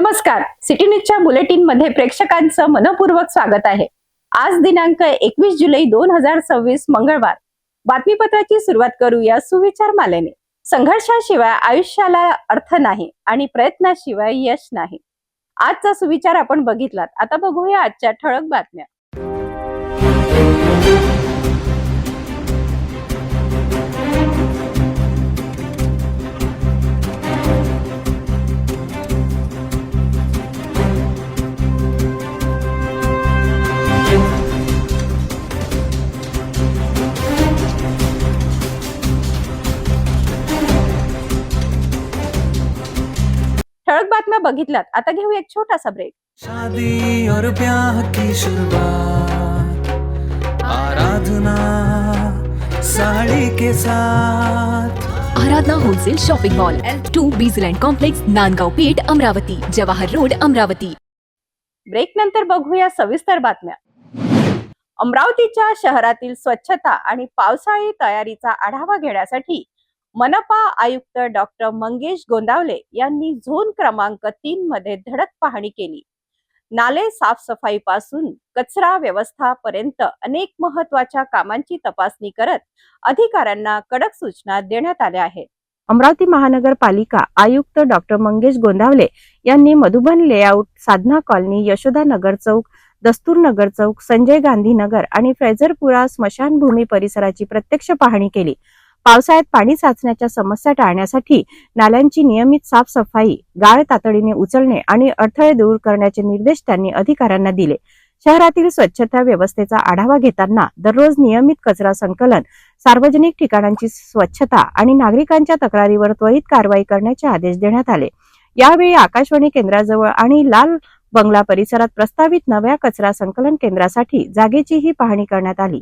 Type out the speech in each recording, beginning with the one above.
नमस्कार. सिटी न्यूजच्या बुलेटिन मध्ये प्रेक्षकांचं मनपूर्वक स्वागत आहे. आज दिनांक 21 जुलै 2026 मंगळवार. बातमीपत्राची सुरुवात करूया सुविचार मालेने. संघर्षाशिवाय आयुष्याला अर्थ नाही आणि प्रयत्नाशिवाय यश नाही. आजचा सुविचार आपण बघितलात. आता बघूया आजच्या ठळक बातम्या. ठळक बातम्या बघितलात. आता घेऊ एक छोटासा ब्रेक. शादी और ब्याह की शुरुआत आराधना साड़ी के साथ। Aradhana wholesale shopping mall L2 Bizland complex, Nandgaon Peth, Amravati, Jawahar road, Amravati. Break नंतर बघूया सविस्तर बातम्या. अमरावतीच्या शहरातील स्वच्छता आणि पावसाळी तयारीचा आढावा घेण्यासाठी मनपा आयुक्त डॉक्टर मंगेश गोंदावले यांनी झोन क्रमांक 3 मध्ये धडक पाहणी केली. नाले साफसफाई पासून कचरा व्यवस्थापर्यंत अनेक महत्त्वाच्या कामांची तपासणी करत अधिकाऱ्यांना कडक सूचना देण्यात आल्या आहेत. अमरावती महानगरपालिका आयुक्त डॉक्टर मंगेश गोंदावले यांनी मधुबन लेआउट, साधना कॉलनी, यशोदा नगर चौक, दस्तूर नगर चौक, संजय गांधी नगर आणि फ्रेझरपुरा स्मशानभूमी परिसराची प्रत्यक्ष पाहणी केली. पावसाळ्यात पाणी साचण्याच्या समस्या टाळण्यासाठी नाल्यांची नियमित साफसफाई, गाळ तातडीने उचलणे आणि अडथळे दूर करण्याचे निर्देश त्यांनी अधिकाऱ्यांना दिले. शहरातील स्वच्छता व्यवस्थेचा आढावा घेताना दररोज नियमित कचरा संकलन, सार्वजनिक ठिकाणांची स्वच्छता आणि नागरिकांच्या तक्रारीवर त्वरित कारवाई करण्याचे आदेश देण्यात आले. यावेळी आकाशवाणी केंद्राजवळ आणि लाल बंगला परिसरात प्रस्तावित नव्या कचरा संकलन केंद्रासाठी जागेचीही पाहणी करण्यात आली.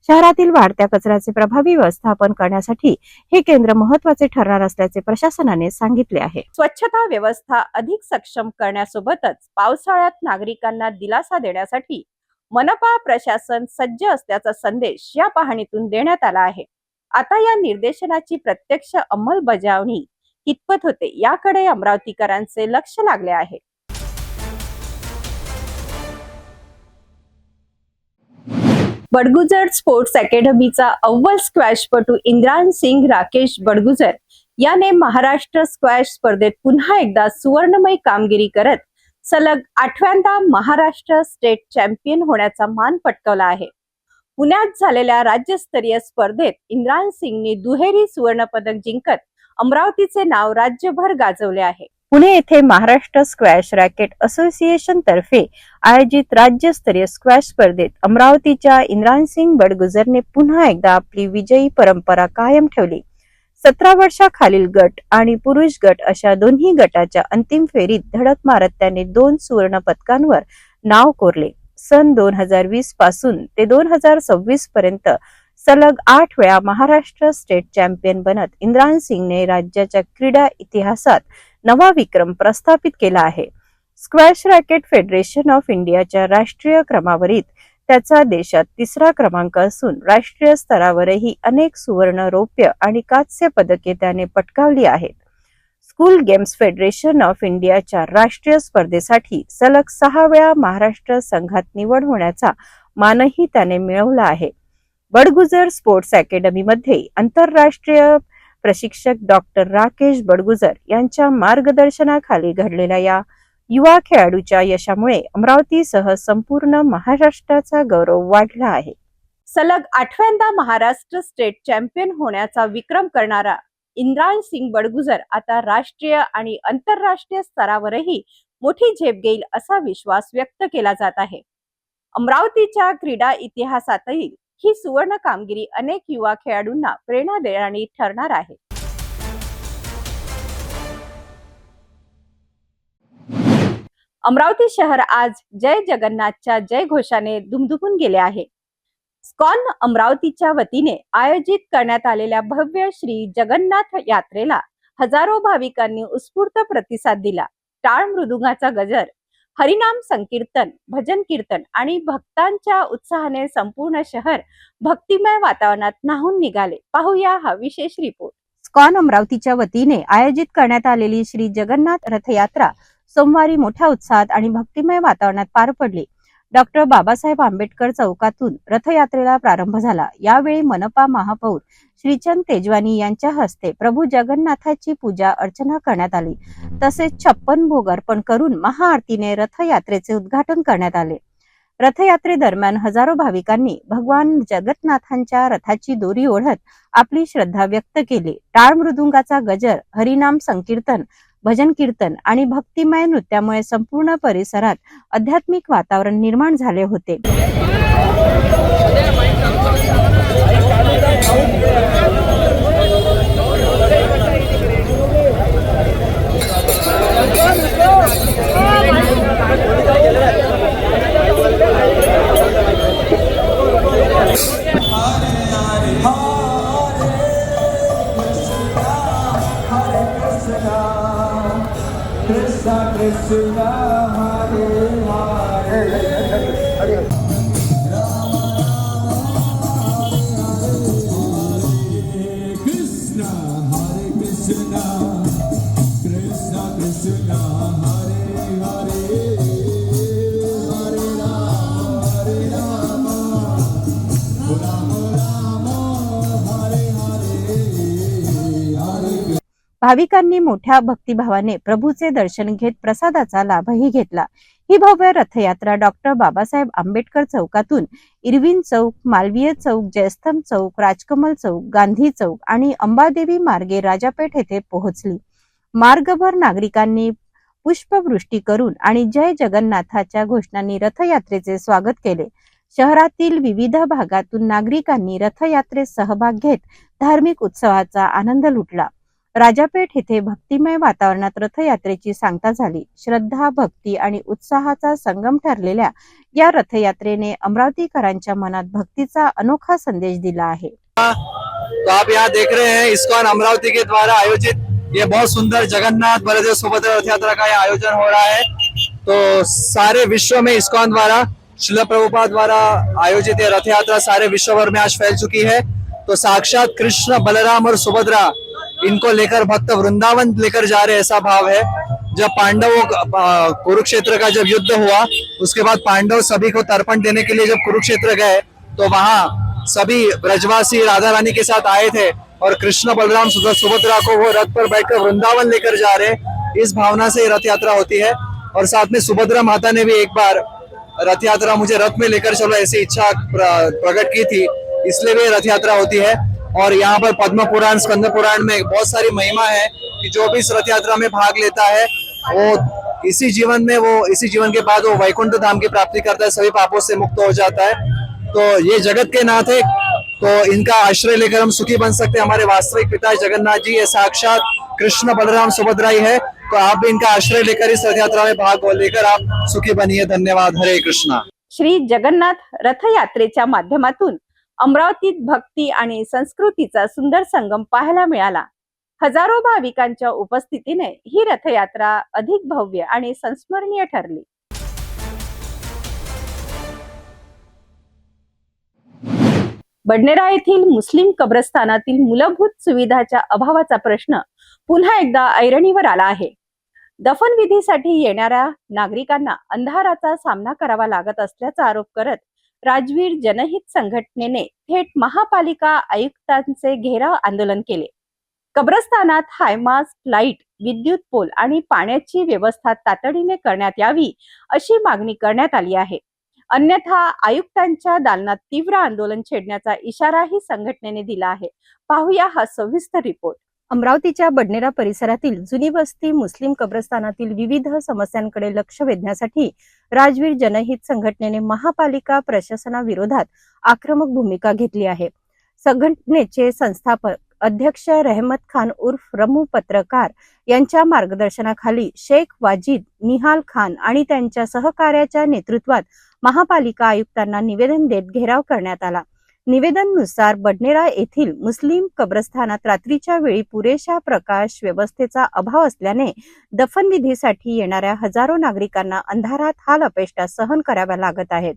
शहरातील वाढत्या कचऱ्याचे प्रभावी व्यवस्थापन करण्यासाठी हे केंद्र महत्त्वाचे ठरणार असल्याचे प्रशासनाने सांगितले आहे. स्वच्छता व्यवस्था अधिक सक्षम करण्यासोबतच पावसाळ्यात नागरिकांना दिलासा देण्यासाठी मनपा प्रशासन सज्ज असल्याचा संदेश या पाहणीतून देण्यात आला आहे. आता या निर्देशनाची प्रत्यक्ष अंमलबजावणी कितपत होते याकडे अमरावतीकरांचे लक्ष लागले आहे. बडगुजर स्पोर्ट्स अकॅडमीचा अव्वल स्क्वॅशपटू इंद्रान सिंग राकेश बडगुजर याने महाराष्ट्र स्क्वॅश स्पर्धेत पुन्हा एकदा सुवर्णमय कामगिरी करत सलग 8व्यांदा महाराष्ट्र स्टेट चॅम्पियन होण्याचा मान पटकावला आहे. पुण्यात झालेल्या राज्यस्तरीय स्पर्धेत इंद्रान सिंगने दुहेरी सुवर्णपदक जिंकत अमरावतीचे नाव राज्यभर गाजवले आहे. पुणे येथे महाराष्ट्र स्क्वॅश रॅकेट असोसिएशन तर्फे आयोजित राज्यस्तरीय स्क्वॅश स्पर्धेत अमरावतीच्या इंद्रान सिंग बडगुजरने पुन्हा एकदा आपली विजयी परंपरा कायम ठेवली. 17 वर्षाखालील गट आणि पुरुष गट अशा दोन्ही गटाच्या अंतिम फेरीत धडक मारत त्याने 2 सुवर्ण पदकांवर नाव कोरले. सन 2020 पासून ते 2026 पर्यंत सलग 8 वेळा महाराष्ट्र स्टेट चॅम्पियन बनत इंद्रान सिंगने राज्याच्या क्रीडा इतिहासात नवा विक्रम प्रस्थापित केला आहे. स्क्वॅश रॅकेट फेडरेशन ऑफ इंडियाच्या राष्ट्रीय क्रमवारीत त्याचा देशात 3रा क्रमांक असून राष्ट्रीय स्तरावरही अनेक सुवर्ण, रौप्य आणि कांस्य पदके त्याने पटकावली आहेत. स्कूल गेम्स फेडरेशन ऑफ इंडियाच्या राष्ट्रीय स्पर्धेसाठी सलग 6 वेळा महाराष्ट्र संघात निवड होण्याचा मानही त्याने मिळवला आहे. बडगुजर स्पोर्ट्स अकॅडमीमध्ये आंतरराष्ट्रीय प्रशिक्षक डॉक्टर राकेश बडगुजर यांच्या मार्गदर्शनाखाली घडलेल्या या युवा खेळाडूच्या यशामुळे अमरावतीसह संपूर्ण महाराष्ट्राचा गौरव वाढला आहे. सलग 8व्यांदा महाराष्ट्र स्टेट चॅम्पियन होण्याचा विक्रम करणारा इंद्रान सिंग बडगुजर आता राष्ट्रीय आणि आंतरराष्ट्रीय स्तरावरही मोठी झेप घेईल असा विश्वास व्यक्त केला जात आहे. अमरावतीच्या क्रीडा इतिहासातही ही सुवर्ण कामगिरी अनेक युवा खेळाडूंना प्रेरणा देणारी ठरणार आहे. अमरावती शहर आज जय जगन्नाथच्या जय घोषाने दुमदुमून गेले आहे. स्कॉन अमरावतीच्या वतीने आयोजित करण्यात आलेल्या भव्य श्री जगन्नाथ यात्रेला हजारो भाविकांनी उत्स्फूर्त प्रतिसाद दिला. टाळ मृदुंगाचा गजर, हरिनाम संकीर्तन, भजन कीर्तन आणि भक्तांच्या उत्साहाने संपूर्ण शहर भक्तिमय वातावरणात न्हाऊन निघाले. पाहूया हा विशेष रिपोर्ट. स्कॉन अमरावतीच्या वतीने आयोजित करण्यात आलेली श्री जगन्नाथ रथयात्रा सोमवारी मोठ्या उत्साहात आणि भक्तिमय वातावरणात पार पडली. डॉक्टर बाबासाहेब आंबेडकर चौकातून रथयात्रेला प्रारंभ झाला. यावेळी मनपा महापौर श्रीचंद तेजवानी यांच्या हस्ते प्रभू जगन्नाथाची पूजा अर्चना करण्यात आली. तसेच 56 भोग अर्पण करून महाआरतीने रथयात्रेचे उद्घाटन करण्यात आले. रथयात्रेदरम्यान हजारो भाविकांनी भगवान जगन्नाथांच्या रथाची दोरी ओढत आपली श्रद्धा व्यक्त केली. टाळ मृदुंगाचा गजर, हरिनाम संकीर्तन, भजन कीर्तन आणि भक्तिमय नृत्यामुळे संपूर्ण परिसरात आध्यात्मिक वातावरण निर्माण झाले होते. Krishna Krishna Hare Hare Krishna Hare Krishna Krishna Krishna Hare Hare Hare Rama Rama Rama Hare Hare Hare भाविकांनी मोठ्या भक्तिभावाने प्रभूचे दर्शन घेत प्रसादाचा लाभही घेतला. ही भव्य रथयात्रा डॉक्टर बाबासाहेब आंबेडकर चौकातून इरविन चौक, मालवीय चौक, जयस्तंभ चौक, राजकमल चौक, गांधी चौक आणि अंबादेवी मार्गे राजापेठ येथे पोहोचली. मार्गभर नागरिकांनी पुष्पवृष्टी करून आणि जय जगन्नाथाच्या घोषणांनी रथयात्रेचे स्वागत केले. शहरातील विविध भागातून नागरिकांनी रथयात्रेत सहभाग घेत धार्मिक उत्सवाचा आनंद लुटला. राजापेठ येथे भक्तिमय वातावरणात रथयात्रेची सांगता झाली. श्रद्धा, भक्ती आणि उत्साहाचा संगम ठरलेल्या या रथयात्रेने अमरावतीकरांच्या मनात भक्तीचा अनोखा संदेश दिला आहे. तो आप यहाँ देख रहे हैं इस्कॉन अमरावती के द्वारा आयोजित ये बहुत सुंदर जगन्नाथ बलदेव सुभद्रा रथ यात्रा का आयोजन हो रहा है। तो सारे विश्व में इस्कॉन द्वारा, श्रील प्रभुपाद द्वारा आयोजित ये रथ यात्रा सारे विश्व भर में आज फैल चुकी है। तो साक्षात कृष्ण, बलराम और सुभद्रा इनको लेकर भक्त वृंदावन लेकर जा रहे, ऐसा भाव है। जब पांडवों कुरुक्षेत्र का जब युद्ध हुआ उसके बाद पांडव सभी को तर्पण देने के लिए जब कुरुक्षेत्र गए तो वहां सभी ब्रजवासी राधा रानी के साथ आए थे और कृष्ण, बलराम, सुभद्रा को वो रथ पर बैठकर वृंदावन लेकर जा रहे, इस भावना से रथ यात्रा होती है। और साथ में सुभद्रा माता ने भी एक बार रथ यात्रा मुझे रथ में लेकर चलो ऐसी इच्छा प्रकट की थी, इसलिए भी रथ यात्रा होती है। और यहाँ पर पद्म पुराण, स्कंद पुराण में बहुत सारी महिमा है कि जो भी इस रथ यात्रा में भाग लेता है वो इसी जीवन के बाद वो वैकुंठ धाम की प्राप्ति करता है, सभी पापों से मुक्त हो जाता है। तो ये जगत के नाथ है, तो इनका आश्रय लेकर हम सुखी बन सकते हैं। हमारे वास्तविक पिता जगन्नाथ जी ये साक्षात कृष्ण, बलराम, सुभद्रा ही है। तो आप भी इनका आश्रय लेकर इस रथ यात्रा में भाग लेकर आप सुखी बनिए। धन्यवाद। हरे कृष्णा। श्री जगन्नाथ रथयात्रेच्या माध्यमातून अमरावतीत भक्ती आणि संस्कृतीचा सुंदर संगम पाहायला मिळाला. हजारो भाविकांच्या उपस्थितीने ही रथयात्रा अधिक भव्य आणि संस्मरणीय ठरली. बडनेरा येथील मुस्लिम कब्रस्तानातील मूलभूत सुविधाच्या अभावाचा प्रश्न पुन्हा एकदा ऐरणीवर आला आहे. दफनविधीसाठी येणाऱ्या नागरिकांना अंधाराचा सामना करावा लागत असल्याचा आरोप करत राजवीर जनहित संघटनेने थेट महापालिका आयुक्तांचे घेराव आंदोलन केले. कब्रस्तानात हायमास्ट, लाईट, विद्युत पोल आणि पाण्याची व्यवस्था तातडीने करण्यात यावी अशी मागणी करण्यात आली आहे. अन्यथा आयुक्तांच्या दालनात तीव्र आंदोलन छेडण्याचा इशाराही संघटनेने दिला आहे. पाहूया हा सविस्तर रिपोर्ट. अमरावतीच्या बडनेरा परिसरातील जुनी वस्ती मुस्लिम कब्रस्तानातील विविध समस्यांकडे लक्ष वेधण्यासाठी राजवीर जनहित संघटनेने महापालिका प्रशासनाविरोधात आक्रमक भूमिका घेतली आहे. संघटनेचे संस्थापक अध्यक्ष रहमत खान उर्फ रमू पत्रकार यांच्या मार्गदर्शनाखाली शेख वाजिद, निहाल खान आणि त्यांच्या सहकार्याच्या नेतृत्वात महापालिका आयुक्तांना निवेदन देत घेराव करण्यात आला. निवेदनानुसार बडनेरा येथील मुस्लिम कब्रस्तानात रात्रीच्या वेळी पुरेशा प्रकाश व्यवस्थेचा अभाव असल्याने दफनविधीसाठी येणाऱ्या हजारो नागरिकांना अंधारात हाल अपेष्टा सहन कराव्या लागत आहेत.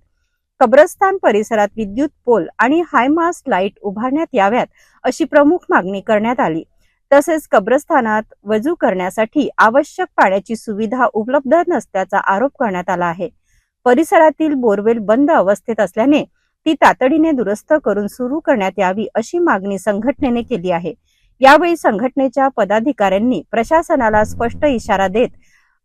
कब्रस्तान परिसरात विद्युत पोल आणि हायमास्ट लाईट उभारण्यात याव्यात अशी प्रमुख मागणी करण्यात आली. तसेच कब्रस्थानात वजू करण्यासाठी आवश्यक पाण्याची सुविधा उपलब्ध नसल्याचा आरोप करण्यात आला आहे. परिसरातील बोरवेल बंद अवस्थेत असल्याने ती तातडीने दुरुस्त करून सुरू करण्यात यावी अशी मागणी संघटनेने केली आहे. यावेळी संघटनेच्या पदाधिकाऱ्यांनी प्रशासनाला स्पष्ट इशारा देत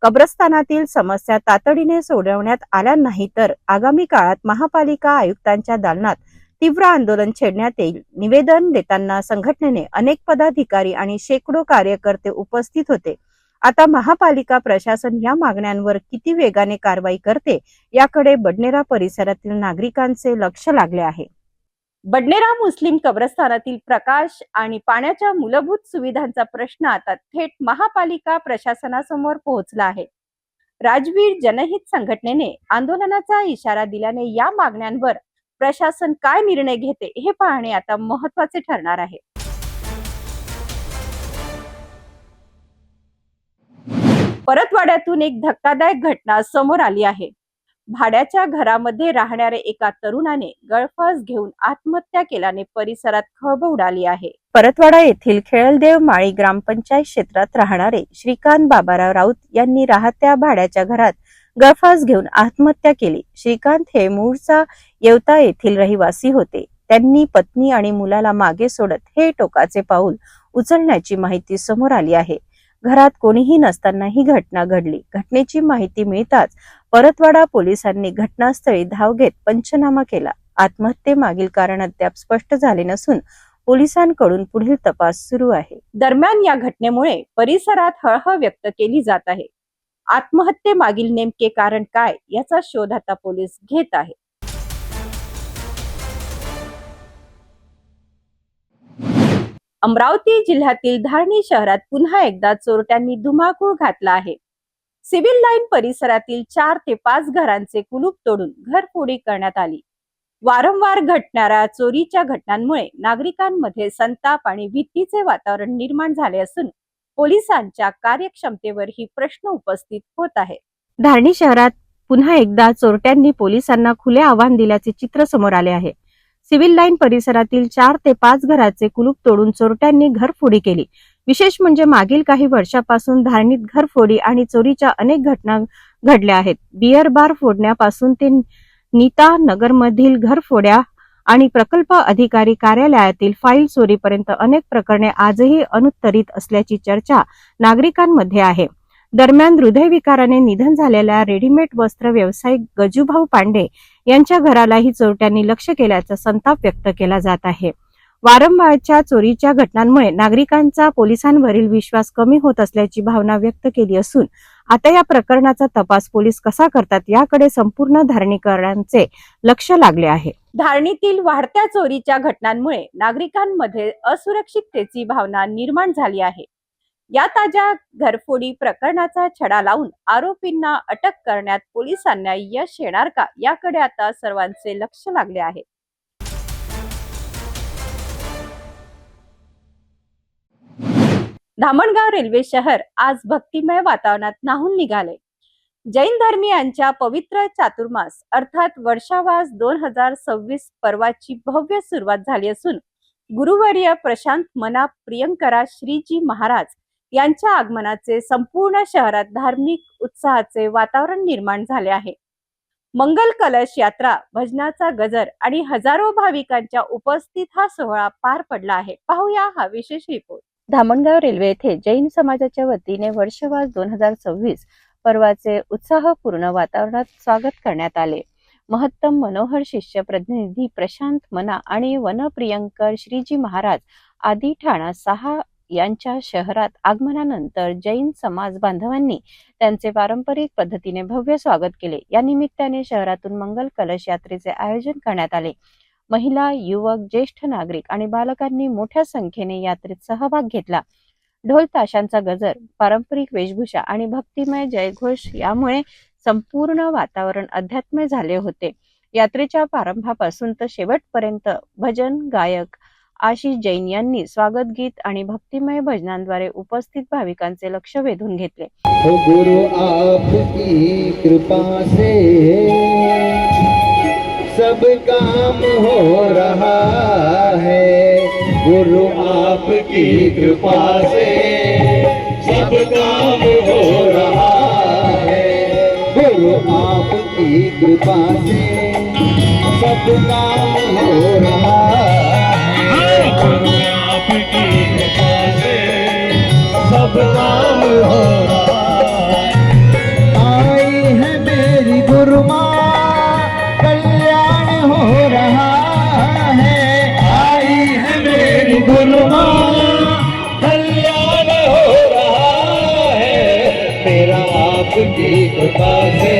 कब्रस्थानातील समस्या तातडीने सोडवण्यात आल्या नाही तर आगामी काळात महापालिका आयुक्तांच्या दालनात तीव्र आंदोलन छेडण्यात येईल. निवेदन देताना संघटनेने अनेक पदाधिकारी आणि शेकडो कार्यकर्ते उपस्थित होते. आता महापालिका प्रशासन या मागण्यांवर किती वेगाने कारवाई करते याकडे बडनेरा परिसरातील नागरिकांचे लक्ष लागले आहे. बडनेरा मुस्लिम कब्रस्थानातील प्रकाश आणि पाण्याच्या मूलभूत सुविधांचा प्रश्न आता थेट महापालिका प्रशासनासमोर पोहोचला आहे. राजवीर जनहित संघटनेने आंदोलनाचा इशारा दिल्याने या मागण्यांवर प्रशासन काय निर्णय घेते हे पाहणे आता महत्त्वाचे ठरणार आहे. परतवाड्यातून एक धक्कादायक घटना समोर आली आहे. भाड्याच्या घरामध्ये राहणाऱ्या एका तरुणाने गळफास घेऊन आत्महत्या केल्याने परिसरात खळबळ उडाली आहे. परतवाडा येथील खेळलदेव माळी ग्रामपंचायत क्षेत्रात राहणारे श्रीकांत बाबाराव राऊत यांनी राहत्या भाड्याच्या घरात गळफास घेऊन आत्महत्या केली. श्रीकांत हे मूळचा येवता येथील रहिवासी होते. त्यांनी पत्नी आणि मुलाला मागे सोडत हे टोकाचे पाऊल उचलण्याची माहिती समोर आली आहे. घरात कोणीही नसताना ही घटना घडली. घटनेची माहिती मिळताच परतवाडा पोलिसांनी घटनास्थळी धाव घेत पंचनामा केला. आत्महत्येमागील कारण अद्याप स्पष्ट झाले नसून पोलिसांकडून पुढील तपास सुरू आहे. दरम्यान या घटनेमुळे परिसरात हळहळ व्यक्त केली जात आहे. आत्महत्येमागील नेमके कारण काय याचा शोध आता पोलीस घेत आहेत. अमरावती जिल्ह्यातील धारणी शहरात पुन्हा एकदा चोरट्यांनी धुमाकूळ घातला आहे. सिव्हिल लाईन परिसरातील 4 ते 5 घरांचे कुलूप तोडून घरफोडी करण्यात आली. वारंवार घडणाऱ्या चोरीच्या घटनांमुळे नागरिकांमध्ये संताप आणि भीतीचे वातावरण निर्माण झाले असून पोलिसांच्या कार्यक्षमतेवरही प्रश्न उपस्थित होत आहे. धारणी शहरात पुन्हा एकदा चोरट्यांनी पोलिसांना खुले आव्हान दिल्याचे चित्र समोर आले आहे. सिव्हिल लाईन परिसरातील 4 ते 5 घराचे कुलूप तोडून चोरट्यांनी घरफोडी केली. विशेष म्हणजे मागील काही वर्षापासून धारणीत घरफोडी आणि चोरीच्या अनेक घटना घडल्या आहेत. बियर बार फोडण्यापासून ते नीता नगरमधील घरफोड्या आणि प्रकल्प अधिकारी कार्यालयातील फाईल चोरीपर्यंत अनेक प्रकरणे आजही अनुत्तरित असल्याची चर्चा नागरिकांमध्ये आहे. दरम्यान हृदयविकाराने निधन झालेल्या रेडीमेड वस्त्र व्यावसायिक गजूभाऊ पांडे यांच्या घरालाही चोरट्यांनी लक्ष केल्याचा संताप व्यक्त केला जात आहे. वारंवारच्या चोरीच्या घटनांमुळे नागरिकांचा पोलिसांवरील विश्वास कमी होत असल्याची भावना व्यक्त केली असून आता या प्रकरणाचा तपास पोलीस कसा करतात याकडे संपूर्ण धारणीकरांचे लक्ष लागले आहे. धारणीतील वाढत्या चोरीच्या घटनांमुळे नागरिकांमध्ये असुरक्षिततेची भावना निर्माण झाली आहे. या ताज्या घरफोडी प्रकरणाचा छडा लावून आरोपींना अटक करण्यात पोलिसांना यश येणार का याकडे आता सर्वांचे लक्ष लागले आहे. धामणगाव रेल्वे शहर आज भक्तिमय वातावरणात न्हाऊन निघाले. जैन धर्मीयांच्या पवित्र चातुर्मास अर्थात वर्षावास 2026 पर्वाची भव्य सुरुवात झाली असून गुरुवर्य प्रशांत मना प्रियंकरा श्रीजी महाराज यांच्या आगमनाचे संपूर्ण शहरात धार्मिक उत्साहाचे वातावरण निर्माण झाले आहे. मंगल कलश यात्रा, भजनाचा गजर आणि हजारो भाविकांच्या उपस्थित हा सोहळा पार पडला आहे. पाहूया हा विशेष रिपोर्ट. धामणगाव रेल्वे येथे जैन समाजाच्या वतीने वर्षवास 2026 पर्वाचे उत्साहपूर्ण वातावरणात स्वागत करण्यात आले. महत्तम मनोहर शिष्य प्रतिनिधी प्रशांत मना आणि वनप्रियंकर श्रीजी महाराज आदी ठाणा 6 यांच्या शहरात आगमनानंतर जैन समाज बांधवांनी त्यांचे पारंपरिक पद्धतीने भव्य स्वागत केले. या निमित्ताने शहरातून मंगल कलश यात्रेचे आयोजन करण्यात आले. महिला, युवक, ज्येष्ठ नागरिक आणि बालकांनी मोठ्या संख्येने यात्रेत सहभाग घेतला. ढोल ताशांचा गजर, पारंपरिक वेशभूषा आणि भक्तिमय जयघोष यामुळे संपूर्ण वातावरण अध्यात्मय झाले होते. यात्रेच्या प्रारंभापासून तर शेवटपर्यंत भजन गायक आशिष जैन यांनी स्वागत गीत आणि भक्तिमय भजनांद्वारे उपस्थित भाविकांचे लक्ष वेधून घेतले. ओ गुरु आपकी कृपा से सब काम हो रहा है. गुरु आपकी कृपा से सब काम हो रहा है। गुरु आपकी कृपा से सब काम हो रहा है। गुरु आपकी कृपा से सब काम हो रहा है। आई है मेरी गुरु माँ, कल्याण हो रहा है। आई है मेरी गुरु माँ, कल्याण हो रहा है। मेरा आपकी कृपा से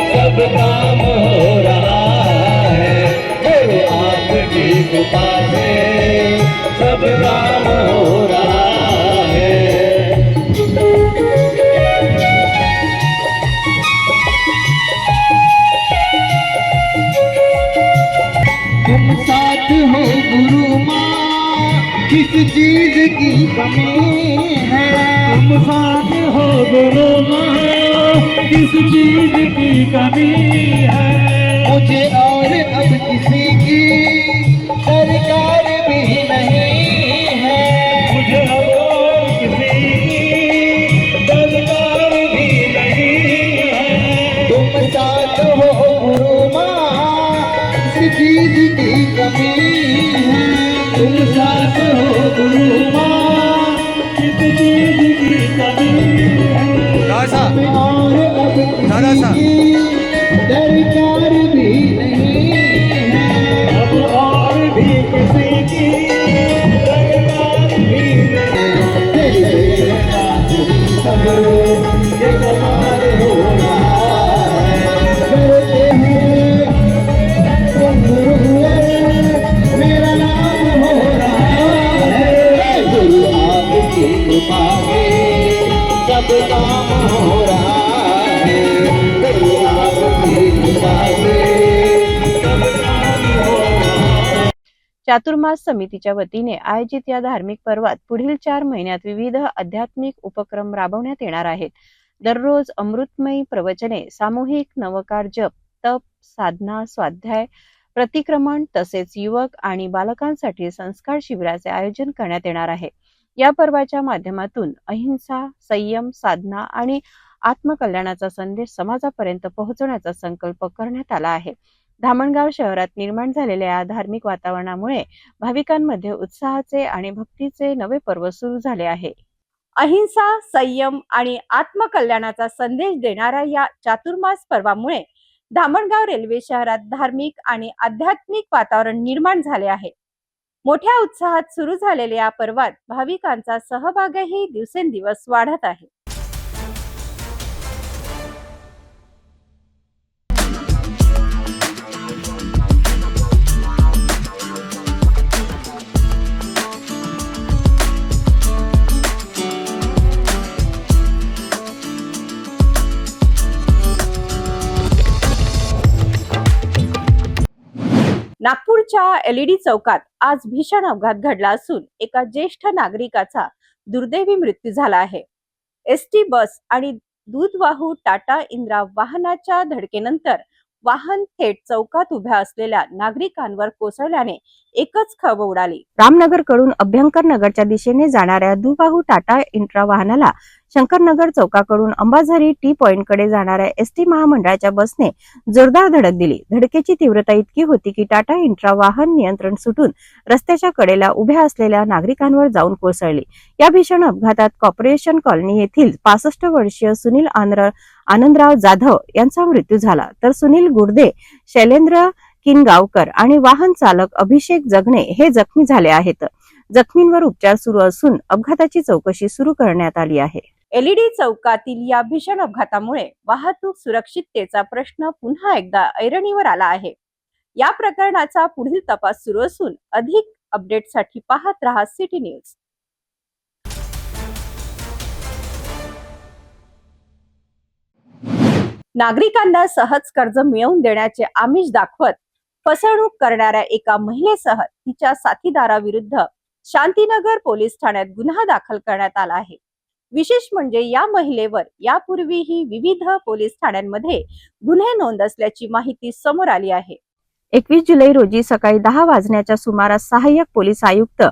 सब काम हो रहा है। मेरे आपकी कृपा से सब काम हो रहा है। तुम साथ हो गुरु माँ, किस चीज की कमी है। तुम साथ हो गुरु माँ, किस चीज की कमी है। मुझे और अब किसी की दरकार भी नहीं है। मुझे और किसी की दरकार भी नहीं है। तुम साथ हो गुरु माँ, किस चीज की कमी है। तुम साथ हो गुरु माँ, किस चीज की कमी है। और अब किसी की दरकार भी नहीं है। अब और भी किसी की दरकार भी नहीं है। तेरे साथ सब ये कमाल हो रहा है। करते हैं तुम गुरु हुए, मेरा नाम हो रहा है। गुरु आपकी कृपा से सब काम हो रहा है। गुरु आपकी कृपा से सब काम हो रहा है। चातुर्मास समितीच्या वतीने आयोजित या धार्मिक पर्वात पुढील 4 महिन्यात विविध आध्यात्मिक उपक्रम राबवण्यात येणार आहेत. दररोज अमृतमयी प्रवचने, सामूहिक नवकार जप, तप, साधना, स्वाध्याय, प्रतिक्रमण तसेच युवक आणि बालकांसाठी संस्कार शिबिराचे आयोजन करण्यात येणार आहे. या पर्वाच्या माध्यमातून अहिंसा, संयम, साधना आणि आत्मकल्याणाचा संदेश समाजापर्यंत पोहोचवण्याचा संकल्प करण्यात आला आहे. धामणगाव शहरात निर्माण झालेल्या या धार्मिक वातावरणामुळे भाविकांमध्ये उत्साहाचे आणि भक्तीचे नवे पर्व सुरू झाले आहे. अहिंसा, संयम आणि आत्मकल्याणाचा संदेश देणाऱ्या या चातुर्मास पर्वामुळे धामणगाव रेल्वे शहरात धार्मिक आणि आध्यात्मिक वातावरण निर्माण झाले आहे. मोठ्या उत्साहात सुरू झालेल्या या पर्वात भाविकांचा सहभागही दिवसेंदिवस वाढत आहे. नागपूरच्या एलईडी चौकात आज भीषण अपघात घडला असून एका ज्येष्ठ नागरिकाचा दुर्दैवी मृत्यू झाला आहे. एसटी बस आणि दूधवाहू टाटा इंद्रा वाहनाच्या धडकेनंतर वाहन थेट चौकात उभ्या असलेल्या नागरिकांवर कोसळल्याने एकच खळबळ उडाली. रामनगर कडून अभ्यंकर नगरच्या दिशेने जाणाऱ्या दूधवाहू टाटा इंट्रा वाहनाला शंकरनगर चौकाकडून अंबाझरी टी पॉइंट कडे जाणाऱ्या एसटी महामंडळाच्या बसने जोरदार धडक दिली. धडकेची तीव्रता इतकी होती की टाटा इंट्रा वाहन नियंत्रण सुटून रस्त्याच्या कडेला उभ्या असलेल्या नागरिकांवर जाऊन कोसळली. या भीषण अपघातात कॉर्पोरेशन कॉलनी येथील 65 वर्षीय सुनील आनंदराव जाधव यांचा मृत्यू झाला, तर सुनील गुर्दे, शैलेंद्र किनगावकर आणि वाहन चालक अभिषेक जगणे हे जखमी झाले आहेत. जखमींवर उपचार सुरू असून अपघाताची चौकशी सुरू करण्यात आली आहे. एलईडी चौकातील या भीषण अपघातामुळे वाहतूक सुरक्षिततेचा प्रश्न पुन्हा एकदा ऐरणीवर आला आहे. या प्रकरणाचा पुढील तपास सुरू असून अधिक अपडेटसाठी पाहत रहा सिटी न्यूज. नागरिकांना सहज कर्ज मिळवून देण्याचे आमिष दाखवत फसवणूक करणाऱ्या एका महिलेसह तिच्या साथीदाराविरुद्ध शांतीनगर पोलीस ठाण्यात गुन्हा दाखल करण्यात आला आहे. विशेष म्हणजे या महिलेवर यापूर्वीही विविध पोलीस ठाण्यांमध्ये गुन्हे नोंद असल्याची माहिती समोर आली आहे. 21 जुलै रोजी सकाळी 10 वाजण्याच्या सुमारास सहाय्यक पोलीस आयुक्त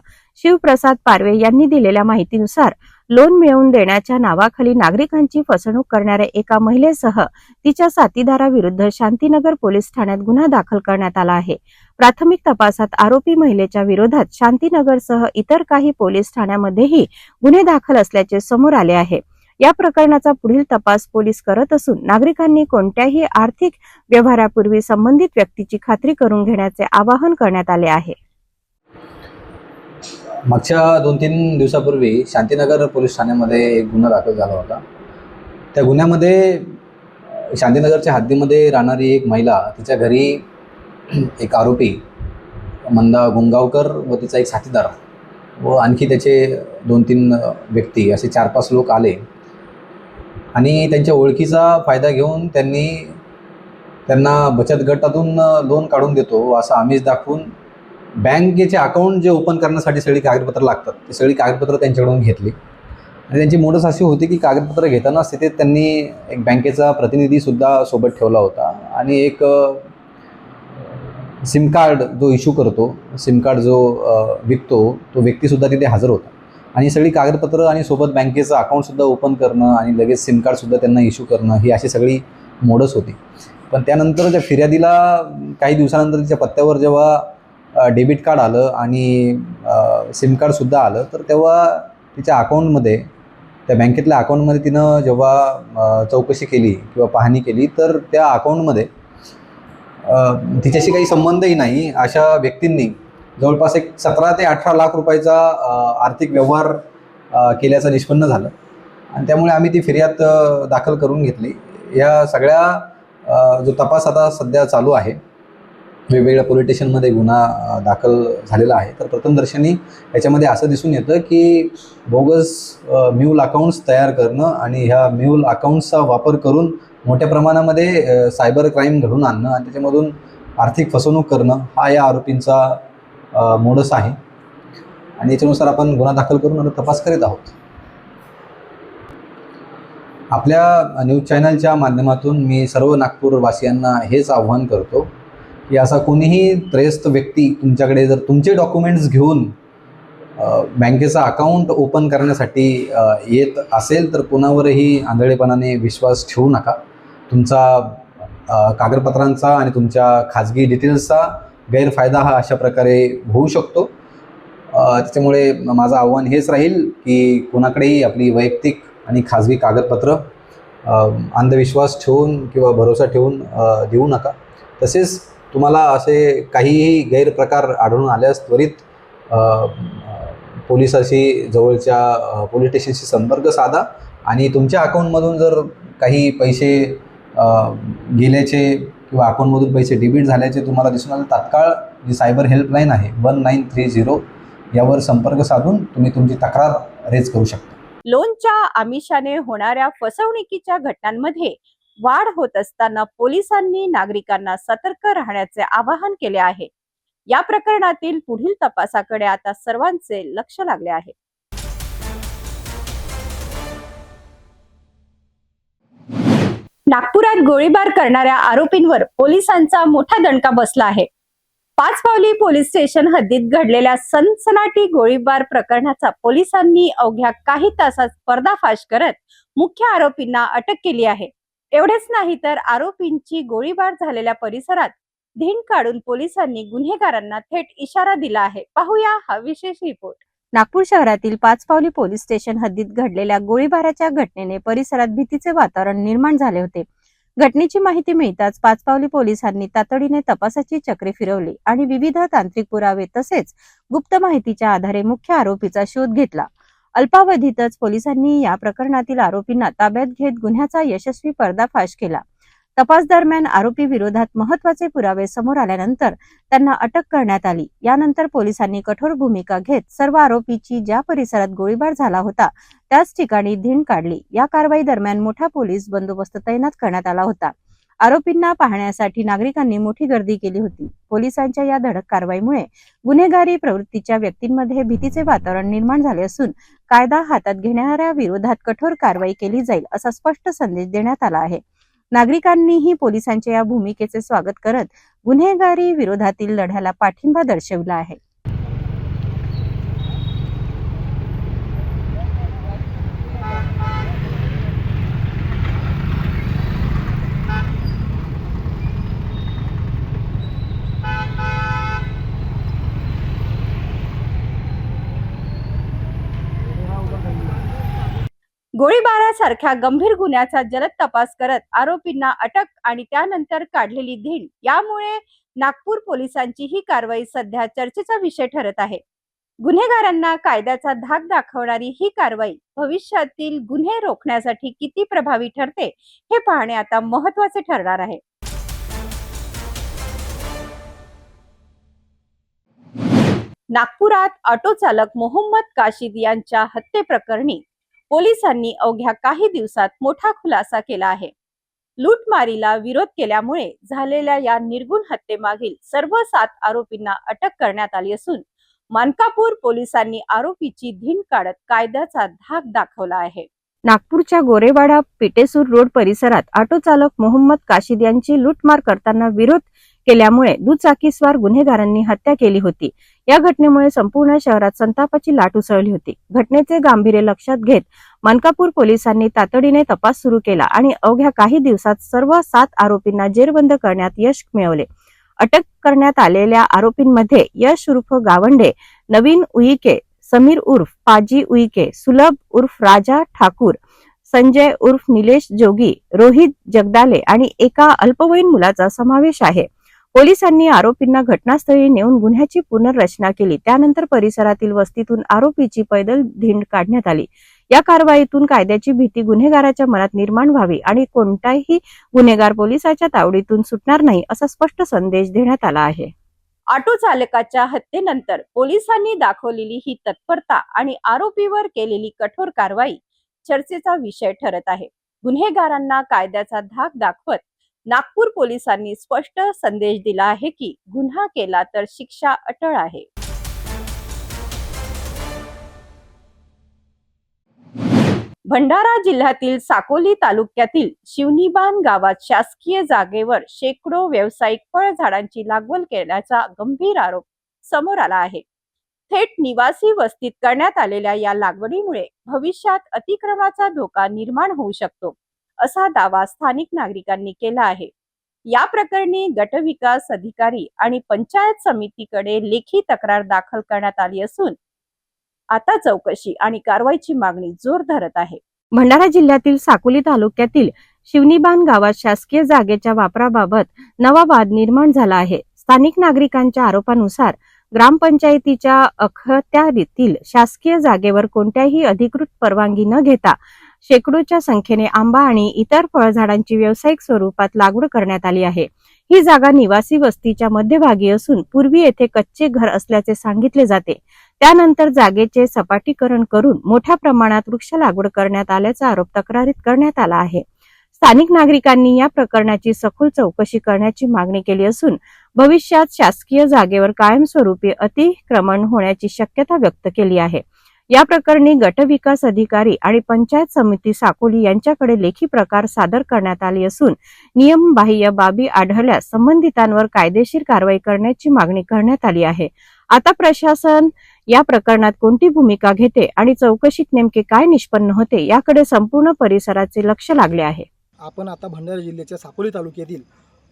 शिवप्रसाद पारवे यांनी दिलेल्या माहितीनुसार लोन मिळवून देण्याच्या नावाखाली नागरिकांची फसवणूक करणाऱ्या एका महिलेसह तिच्या साथीदाराविरुद्ध शांतीनगर पोलीस ठाण्यात गुन्हा दाखल करण्यात आला आहे. प्राथमिक तपासात आरोपी महिलेच्या विरोधात शांतीनगरसह इतर काही पोलीस ठाण्यामध्येही गुन्हे दाखल असल्याचे समोर आले आहे. या प्रकरणाचा पुढील तपास पोलीस करत असून नागरिकांनी कोणत्याही आर्थिक व्यवहारापूर्वी संबंधित व्यक्तीची खात्री करून घेण्याचे आवाहन करण्यात आले आहे. मागच्या 2-3 दिवसापूर्वी शांतीनगर पोलीस ठाण्यामध्ये एक गुन्हा दाखल झाला होता. त्या गुन्ह्यामध्ये शांतीनगरच्या हद्दीमध्ये राहणारी एक महिला, तिच्या घरी एक आरोपी मंदा गुंगावकर व तिचा एक साथीदार व आणखी त्याचे 2-3 व्यक्ती असे 4-5 लोक आले आणि त्यांच्या ओळखीचा फायदा घेऊन त्यांना बचत गटातून लोन काढून देतो असं आमिष दाखवून बँकेचे अकाउंट जे ओपन करण्यासाठी सगळी कागदपत्र लागतात ते सगळी कागदपत्र त्यांच्याकडून घेतली आणि त्यांची मोडस अशी होती की कागदपत्र घेताना तिथे त्यांनी एक बँकेचा प्रतिनिधीसुद्धा सोबत ठेवला होता आणि एक सिम कार्ड जो इश्यू करतो, सिम कार्ड जो विकतो तो व्यक्तीसुद्धा तिथे हजर होता आणि सगळी कागदपत्र आणि सोबत बँकेचं अकाउंटसुद्धा ओपन करणं आणि लगेच सिम कार्डसुद्धा त्यांना इश्यू करणं ही अशी सगळी मोडस होती. पण त्यानंतर त्या फिर्यादीला काही दिवसानंतर तिच्या पत्त्यावर जेव्हा डेबिट कार्ड आलं आणि सिम कार्डसुद्धा आलं तर तेव्हा तिच्या अकाउंटमध्ये, त्या बँकेतल्या अकाउंटमध्ये तिनं जेव्हा चौकशी केली किंवा पाहणी केली तर त्या अकाउंटमध्ये तिच्याशी काही संबंधही नाही अशा व्यक्तींनी जवळपास एक 17 ते 18 लाख रुपयाचा आर्थिक व्यवहार केल्याचं निष्पन्न झालं आणि त्यामुळे आम्ही ती फिर्याद दाखल करून घेतली. या सगळ्या जो तपास आता सध्या चालू आहे, वेगवेगळ्या पोलीस स्टेशनमध्ये गुन्हा दाखल झालेला आहे. तर प्रथमदर्शनी याच्यामध्ये असं दिसून येतं की बोगस म्यूल अकाउंट्स तयार करणं आणि ह्या म्यूल अकाउंट्सचा वापर करून मोठ्या प्रमाणामध्ये सायबर क्राईम घडून आणणं आणि त्याच्यामधून आर्थिक फसवणूक करणं हा या आरोपींचा मोडस आहे आणि याच्यानुसार आपण गुन्हा दाखल करून आता तपास करीत आहोत. आपल्या न्यूज चॅनलच्या माध्यमातून मी सर्व नागपूरवासियांना हेच आव्हान करतो की असा कोणीही त्रयस्थ व्यक्ती तुमच्याकडे जर तुमचे डॉक्युमेंट्स घेऊन बँकेचा अकाउंट ओपन करण्यासाठी येत असेल तर कुणावरही आंधळेपणाने विश्वास ठेवू नका. तुमचा कागदपत्रांचा आणि तुमच्या खाजगी डिटेल्सचा गैरफायदा हा अशा प्रकारे होऊ शकतो. त्याच्यामुळे माझं आव्हान हेच राहील की कोणाकडेही आपली वैयक्तिक आणि खाजगी कागदपत्र अंधविश्वास ठेवून किंवा भरोसा ठेवून देऊ नका. तसेच तुम्हाला असे काहीही गैरप्रकार आढळून आल्यास त्वरित पोलिसाशी, जवळच्या पोलीस स्टेशनशी संपर्क साधा आणि तुमच्या अकाउंटमधून जर काही पैसे गेल्याचे किंवा अकाउंटमधून पैसे डेबिट झाल्याचे तुम्हाला दिसून आले, तात्काळ जी सायबर हेल्पलाईन आहे 1930 यावर संपर्क साधून तुम्ही तुमची तक्रार रेज करू शकता. लोनच्या आमिषाने होणाऱ्या फसवणुकीच्या घटनांमध्ये वाढ होत असताना पोलिसांनी नागरिकांना सतर्क राहण्याचे आवाहन केले आहे. या प्रकरणातील पुढील तपासाकडे आता सर्वांचे लक्ष लागले आहे. नागपुरात गोळीबार करणाऱ्या आरोपींवर पोलिसांचा मोठा दणका बसला आहे. पाचपावली पोलीस स्टेशन हद्दीत घडलेल्या सनसनाटी गोळीबार प्रकरणाचा पोलिसांनी अवघ्या काही तासात पर्दाफाश करत मुख्य आरोपींना अटक केली आहे. एवढेच नाही तर आरोपींची गोळीबार झालेल्या परिसरात धिंड काढून पोलिसांनी गुन्हेगारांना थेट इशारा दिला आहे. पाहूया हा विशेष रिपोर्ट. नागपूर शहरातील पाचपावली पोलीस स्टेशन हद्दीत घडलेल्या गोळीबाराच्या घटनेने परिसरात भीतीचे वातावरण निर्माण झाले होते. घटनेची माहिती मिळताच पाचपावली पोलिसांनी तातडीने तपासाची चक्रे फिरवली आणि विविध तांत्रिक पुरावे तसेच गुप्त माहितीच्या आधारे मुख्य आरोपीचा शोध घेतला. अल्पावधीतच पोलिसांनी या प्रकरणातील आरोपींना ताब्यात घेत गुन्ह्याचा यशस्वी पर्दाफाश केला. तपास दरम्यान आरोपी विरोधात महत्वाचे पुरावे समोर आल्यानंतर त्यांना अटक करण्यात आली. यानंतर पोलिसांनी कठोर भूमिका घेत सर्व आरोपीची ज्या परिसरात गोळीबार झाला होता त्याच ठिकाणी धिंड काढली. या कारवाई दरम्यान मोठा पोलीस बंदोबस्त तैनात करण्यात आला होता. आरोपींना पाहण्यासाठी नागरिकांनी मोठी गर्दी केली होती. पोलिसांच्या या धडक कारवाईमुळे गुन्हेगारी प्रवृत्तीच्या व्यक्तींमध्ये भीतीचे वातावरण निर्माण झाले असून कायदा हातात घेणाऱ्या विरोधात कठोर कारवाई केली जाईल असा स्पष्ट संदेश देण्यात आला आहे. नागरिकांनीही पोलिसांच्या या भूमिकेचे स्वागत करत गुन्हेगारी विरोधातील लढ्याला पाठिंबा दर्शवला आहे. गोळीबारासारख्या गंभीर गुन्ह्याचा जलद तपास करत आरोपींना अटक आणि त्यानंतर काढलेली धिंड यामुळे नागपूर पोलिसांची ही कारवाई सध्या चर्चेचा विषय ठरत आहे. गुन्हेगारांना कायद्याचा धाक दाखवणारी ही कारवाई भविष्यातील गुन्हे रोखण्यासाठी किती प्रभावी ठरते हे पाहणे आता महत्त्वाचे ठरणार आहे. नागपुरात ऑटो चालक मोहम्मद काशिद यांच्या हत्येप्रकरणी पोलिसांनी अवघ्या काही दिवसात मोठा खुलासा केला आहे. लूटमारीला विरोध केल्यामुळे झालेल्या या निर्गुण हत्येमागील सर्व 7 आरोपींना अटक करण्यात आली असून मानकापूर पोलिसांनी आरोपीची धिंड काढत कायद्याचा धाक दाखवला आहे. नागपूरच्या गोरेवाडा पिटेसूर रोड परिसरात ऑटो चालक मोहम्मद काशिद यांची लूटमार करताना विरोध केल्यामुळे दुचाकीस्वार गुन्हेगारांनी हत्या केली होती. या घटनेमुळे संपूर्ण शहरात संतापाची लाट उसळली होती. घटनेचे गांभीर्य लक्षात घेत मानकापूर पोलिसांनी तातडीने तपास सुरू केला आणि अवघ्या काही दिवसात सर्व 7 आरोपींना जेरबंद करण्यात यश मिळवले. अटक करण्यात आलेल्या आरोपींमध्ये यश उर्फ गावंडे, नवीन उईके, समीर उर्फ पाजी उईके, सुलभ उर्फ राजा ठाकूर, संजय उर्फ निलेश जोगी, रोहित जगदाले आणि एका अल्पवयीन मुलाचा समावेश आहे. पोलिसांनी आरोपींना घटनास्थळी नेऊन गुन्ह्याची पुनर्रचना केली. त्यानंतर परिसरातील वस्तीतून आरोपीची पैदल धिंड काढण्यात आली. या कारवाईतून कायद्याची भीती गुन्हेगाराच्या मनात निर्माण व्हावी आणि कोणताही गुन्हेगार पोलिसाच्या तावडीतून सुटणार नाही असा स्पष्ट संदेश देण्यात आला आहे. ऑटो चालकाच्या हत्येनंतर पोलिसांनी दाखवलेली ही तत्परता आणि आरोपीवर केलेली कठोर कारवाई चर्चेचा विषय ठरत आहे. गुन्हेगारांना कायद्याचा धाक दाखवत नागपूर पोलिसांनी स्पष्ट संदेश दिला आहे की गुन्हा केला तर शिक्षा अटळ आहे. भंडारा जिल्ह्यातील साकोली तालुक्यातील शिवनीबान गावात शासकीय जागेवर शेकडो व्यावसायिक फळझाडांची लागवड केल्याचा गंभीर आरोप समोर आला आहे. थेट निवासी वस्तीत करण्यात आलेल्या या लागवडीमुळे भविष्यात अतिक्रमणाचा धोका निर्माण होऊ शकतो असा दावा स्थानिक नागरिकांनी केला आहे. या प्रकरणी गटविकास अधिकारी आणि पंचायत समितीकडे लेखी तक्रार दाखल करण्यात आली असून आता चौकशी आणि कारवाईची मागणी जोर धरत आहे. भंडारा जिल्ह्यातील साकोली तालुक्यातील शिवनीबान गावात शासकीय जागेच्या वापराबाबत नवा वाद निर्माण झाला आहे. स्थानिक नागरिकांच्या आरोपानुसार ग्रामपंचायतीच्या अखत्यारीतील शासकीय जागेवर कोणत्याही अधिकृत परवानगी न घेता शेकडोच्या संख्येने आंबा आणि इतर फळझाडांची व्यावसायिक स्वरूपात लागवड करण्यात आली आहे. ही जागा निवासी वस्तीच्या मध्यभागी असून पूर्वी येथे कच्चे घर असल्याचे सांगितले जाते. त्यानंतर जागेचे सपाटीकरण करून मोठ्या प्रमाणात वृक्ष लागवड करण्यात आल्याचा आरोप तक्रारीत करण्यात आला आहे. स्थानिक नागरिकांनी या प्रकरणाची सखोल चौकशी करण्याची मागणी केली असून भविष्यात शासकीय जागेवर कायमस्वरूपी अतिक्रमण होण्याची शक्यता व्यक्त केली आहे. या प्रकरणी गटविकास अधिकारी आणि पंचायत समिती साकोली यांच्याकडे लेखी प्रकार सादर करण्यात आली असून नियमबाह्य बाबी आढळल्यास संबंधितांवर कायदेशीर कारवाई करण्याची मागणी करण्यात आली आहे. आता प्रशासन या प्रकरणात कोणती भूमिका घेते आणि चौकशीत नेमके काय निष्पन्न होते याकडे संपूर्ण परिसराचे लक्ष लागले आहे. आपण आता भंडारा जिल्ह्याच्या साकोली तालुक्यातील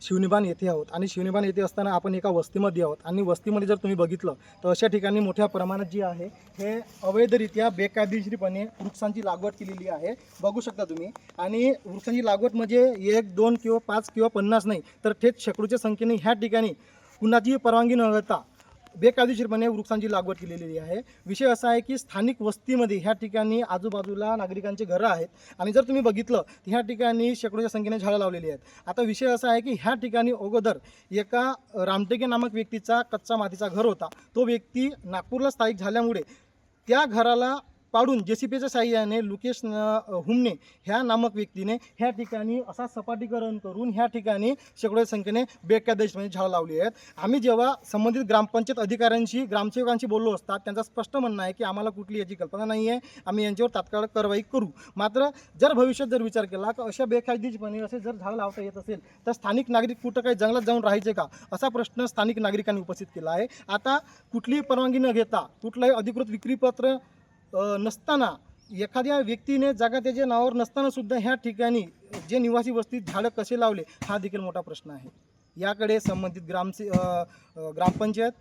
शिवनीबान येथे आहोत आणि शिवनीबान येथे असताना आपण एका वस्तीमध्ये आहोत आणि वस्तीमध्ये जर तुम्ही बघितलं तर अशा ठिकाणी मोठ्या प्रमाणात जी आहे हे अवैधरित्या बेकायदेशीरपणे वृक्षांची लागवड केलेली आहे. बघू शकता तुम्ही. आणि वृक्षांची लागवड म्हणजे 1, 2 किंवा 5 किंवा 50 नाही तर थेट शेकडोच्या संख्येने ह्या ठिकाणी कुणाची परवानगी न घेता बेकायदेशीरपणे वृक्षांची लागवड केलेली आहे. विषय असा आहे की स्थानिक वस्तीमध्ये ह्या ठिकाणी आजूबाजूला नागरिकांचे घरं आहेत आणि जर तुम्ही बघितलं तर ह्या ठिकाणी शेकडोच्या संख्येने झाडं लावलेली आहेत. आता विषय असा आहे की ह्या ठिकाणी अगोदर एका रामटेके नामक व्यक्तीचा कच्चा मातीचा घर होता. तो व्यक्ती नागपूरला स्थायिक झाल्यामुळे त्या घराला पाडून JCPच्या साहाय्याने लुकेश हुमने ह्या नामक व्यक्तीने ह्या ठिकाणी असा सपाटीकरण करून ह्या ठिकाणी शेकडो संख्येने बेकायदेशीरपणे झाडं लावली आहेत. आम्ही जेव्हा संबंधित ग्रामपंचायत अधिकाऱ्यांशी ग्रामसेवकांशी बोललो असता त्यांचं स्पष्ट म्हणणं आहे की आम्हाला कुठली याची कल्पना नाही आहे, आम्ही यांच्यावर तात्काळ कारवाई करू. मात्र जर भविष्यात जर विचार केला की अशा बेकायदेशीरपणे असे जर झाडं लावता येत असेल तर स्थानिक नागरिक कुठं काही जंगलात जाऊन राहायचे का, असा प्रश्न स्थानिक नागरिकांनी उपस्थित केला आहे. आता कुठलीही परवानगी न घेता कुठलंही अधिकृत विक्रीपत्र नसताना एखाद्या व्यक्तीने जागा त्याच्या नावावर नसताना सुद्धा ह्या ठिकाणी जे निवासी वस्तीत झाडं कसे लावले हा देखील मोठा प्रश्न आहे. याकडे संबंधित ग्रामपंचायत,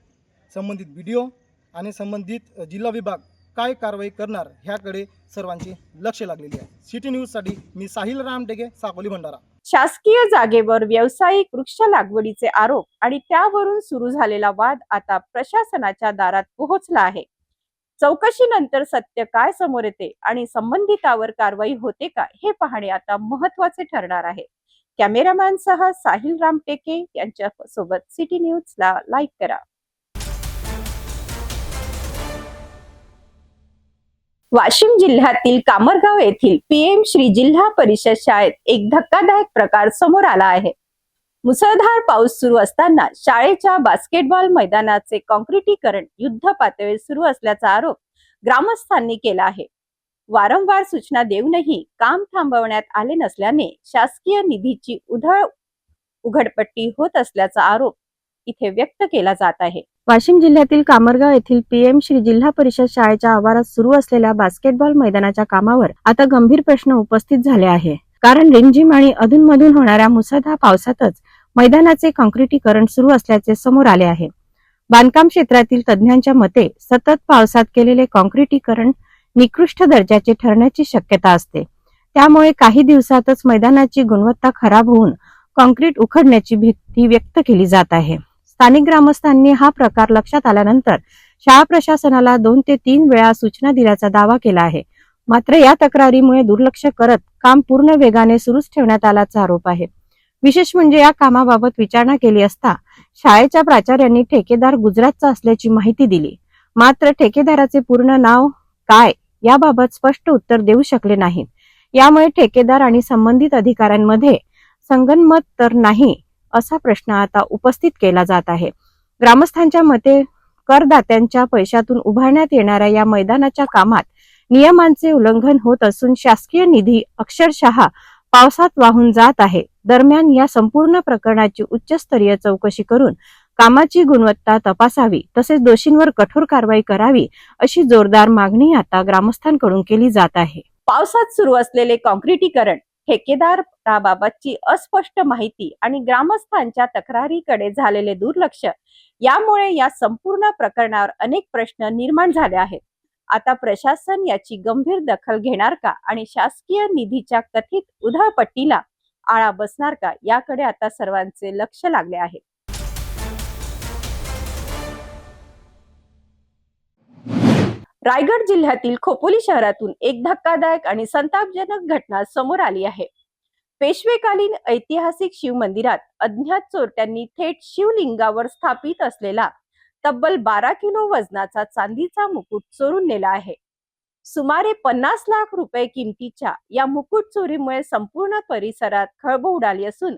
संबंधित BDO आणि संबंधित जिल्हा विभाग काय कारवाई करणार ह्याकडे सर्वांचे लक्ष लागलेले आहे. सिटी न्यूजसाठी मी साहिल रामटेके, साकोली, भंडारा. शासकीय जागेवर व्यावसायिक वृक्ष लागवडीचे आरोप आणि त्यावरून सुरू झालेला वाद आता प्रशासनाच्या दारात पोहोचला आहे. चौकशीनंतर सत्य काय समोर येते आणि संबंधितावर कारवाई होते का हे पाहणे आता महत्त्वाचे ठरणार आहे. कॅमेरामॅन सह साहिल रामटेके यांच्या सोबत सिटी न्यूजला लाईक करा. वाशिम जिल्ह्यातील कामरगाव येथील PM श्री जिल्हा परिषद शाळेत एक धक्कादायक प्रकार समोर आला आहे. मुसळधार पाऊस सुरू असताना शाळेच्या बास्केटबॉल मैदानाचे काँक्रिटीकरण युद्ध पातळीवर सुरू असल्याचा आरोप ग्रामस्थांनी केला आहे. वारंवार सूचना देऊनही काम थांबवण्यात आले नसल्याने शासकीय निधीची उघडपट्टी होत असल्याचा आरोप इथे व्यक्त केला जात आहे. वाशिम जिल्ह्यातील कामरगाव येथील PM श्री जिल्हा परिषद शाळेच्या आवारात सुरू असलेल्या बास्केटबॉल मैदानाच्या कामावर आता गंभीर प्रश्न उपस्थित झाले आहे. कारण रिमझिम आणि अधूनमधून होणाऱ्या मुसळधार पावसातच मैदानाचे काँक्रिटीकरण सुरू असल्याचे समोर आले आहे. बांधकाम क्षेत्रातील तज्ज्ञांच्या मते सतत पावसात केलेले काँक्रिटीकरण निकृष्ट दर्जाचे ठरण्याची शक्यता असते. त्यामुळे काही दिवसातच मैदानाची गुणवत्ता खराब होऊन काँक्रीट उखडण्याची भीती व्यक्त केली जात आहे. स्थानिक ग्रामस्थांनी हा प्रकार लक्षात आल्यानंतर शाळा प्रशासनाला 2 ते 3 वेळा सूचना दिल्याचा दावा केला आहे. मात्र या तक्रारीमुळे दुर्लक्ष करत काम पूर्ण वेगाने सुरूच ठेवण्यात आल्याचा आरोप आहे. विशेष म्हणजे या कामाबाबत विचारणा केली असता शाळेच्या प्राचार्यांनी ठेकेदार गुजरातचा असल्याची माहिती दिली. मात्र ठेकेदाराचे पूर्ण नाव काय याबाबत स्पष्ट उत्तर देऊ शकले नाहीत. यामुळे ठेकेदार आणि संबंधित अधिकाऱ्यांमध्ये संगनमत तर नाही असा प्रश्न आता उपस्थित केला जात आहे. ग्रामस्थांच्या मते करदात्यांच्या पैशातून उभारण्यात येणाऱ्या या मैदानाच्या कामात नियमांचे उल्लंघन होत असून शासकीय निधी अक्षरशः पावसात वाहून जात आहे. दरम्यान या संपूर्ण प्रकरणाची उच्चस्तरीय चौकशी करून कामाची गुणवत्ता तपासावी तसेच दोषींवर कठोर कारवाई करावी अशी जोरदार मागणी आता ग्रामस्थांकडून केली जात आहे. पावसात सुरू असलेले काँक्रिटीकरण, ठेकेदाराबाबतची अस्पष्ट माहिती आणि ग्रामस्थांच्या तक्रारीकडे झालेले दुर्लक्ष यामुळे या संपूर्ण प्रकरणावर अनेक प्रश्न निर्माण झाले आहेत. आता प्रशासन याची गंभीर दखल घेणार का आणि शासकीय निधीच्या कथित उधळपट्टीला आळा बसणार का याकडे आता सर्वांचे लक्ष लागले आहे. रायगड जिल्ह्यातील खोपोली शहरातून एक धक्कादायक आणि संतापजनक घटना समोर आली आहे. पेशवेकालीन ऐतिहासिक शिव मंदिरात अज्ञात चोरट्यांनी थेट शिवलिंगावर स्थापित असलेला तब्बल 12 किलो वजनाचा चांदीचा मुकुट चोरून नेला आहे. सुमारे 50 लाख रुपये किमतीच्या या मुकुट चोरीमुळे संपूर्ण परिसरात खळबळ उडाली असून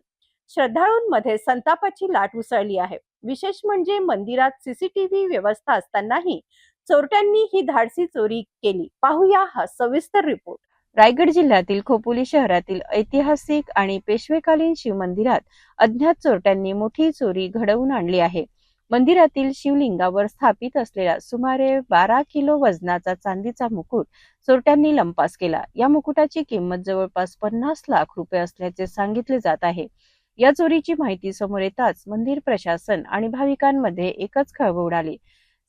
श्रद्धाळूंमध्ये संतापाची लाट उसळली आहे. विशेष म्हणजे मंदिरात CCTV व्यवस्था असतानाही चोरट्यांनी ही धाडसी चोरी केली. पाहूया हा सविस्तर रिपोर्ट. रायगड जिल्ह्यातील खोपोली शहरातील ऐतिहासिक आणि पेशवेकालीन शिव मंदिरात अज्ञात चोरट्यांनी मोठी चोरी घडवून आणली आहे. मंदिरातील शिवलिंगावर स्थापित असलेला सुमारे 12 किलो वजनाचा चांदीचा मुकुट चोरट्यांनी लंपास केला. या मुकुटाची किंमत जवळपास 50 लाख रुपये असल्याचे सांगितले जात आहे. या चोरीची माहिती समोर येताच मंदिर प्रशासन आणि भाविकांमध्ये एकच खळबळ उडाली.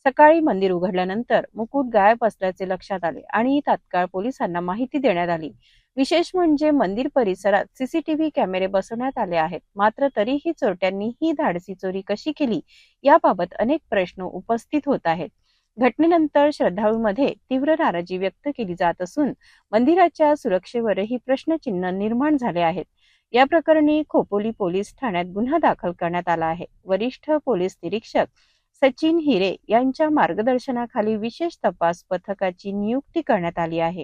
सकाळी मंदिर उघडल्यानंतर मुकुट गायब असल्याचे लक्षात आले आणि तात्काळ पोलिसांना माहिती देण्यात आली. विशेष म्हणजे मंदिर परिसरात CCTV कॅमेरे बसवण्यात आले आहेत. मात्र तरीही चोरट्यांनी ही धाडसी चोरी कशी केली याबाबत अनेक प्रश्न उपस्थित होत आहेत. घटनेनंतर श्रद्धाळूंमध्ये तीव्र नाराजी व्यक्त केली जात असून मंदिराच्या सुरक्षेवरही प्रश्नचिन्ह निर्माण झाले आहेत. या प्रकरणी खोपोली पोलीस ठाण्यात गुन्हा दाखल करण्यात आला आहे. वरिष्ठ पोलीस निरीक्षक सचिन हिरे यांच्या मार्गदर्शनाखाली विशेष तपास पथकाची नियुक्ती करण्यात आली आहे.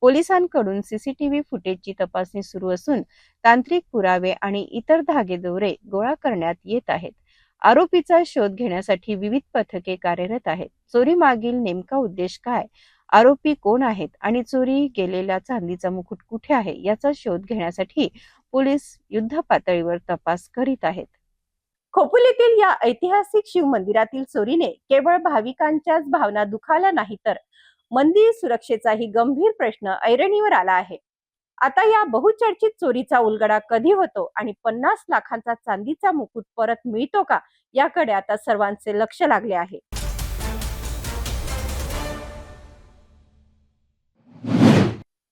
पोलिसांकडून सीसीटीव्ही फुटेजची तपासणी सुरू असून तांत्रिक पुरावे आणि इतर धागेदोरे गोळा करण्यात येत आहेत. आरोपीचा शोध घेण्यासाठी विविध पथके कार्यरत आहेत. चोरी मागील नेमका उद्देश काय, आरोपी कोण आहेत आणि चोरी गेलेला चांदीचा मुकुट कुठे आहे याचा शोध घेण्यासाठी पोलीस युद्ध पातळीवर तपास करीत आहेत. खोपोलीतील या ऐतिहासिक शिव मंदिरातील चोरीने केवळ भाविकांच्याच भावना दुखावल्या नाही तर मंदिर सुरक्षेचाही गंभीर प्रश्न ऐरणीवर आला आहे. आता या बहुचर्चित चोरीचा उलगडा कधी होतो आणि 50 लाखांचा चांदीचा मुकुट परत मिळतो का याकडे आता सर्वांचे लक्ष लागले आहे.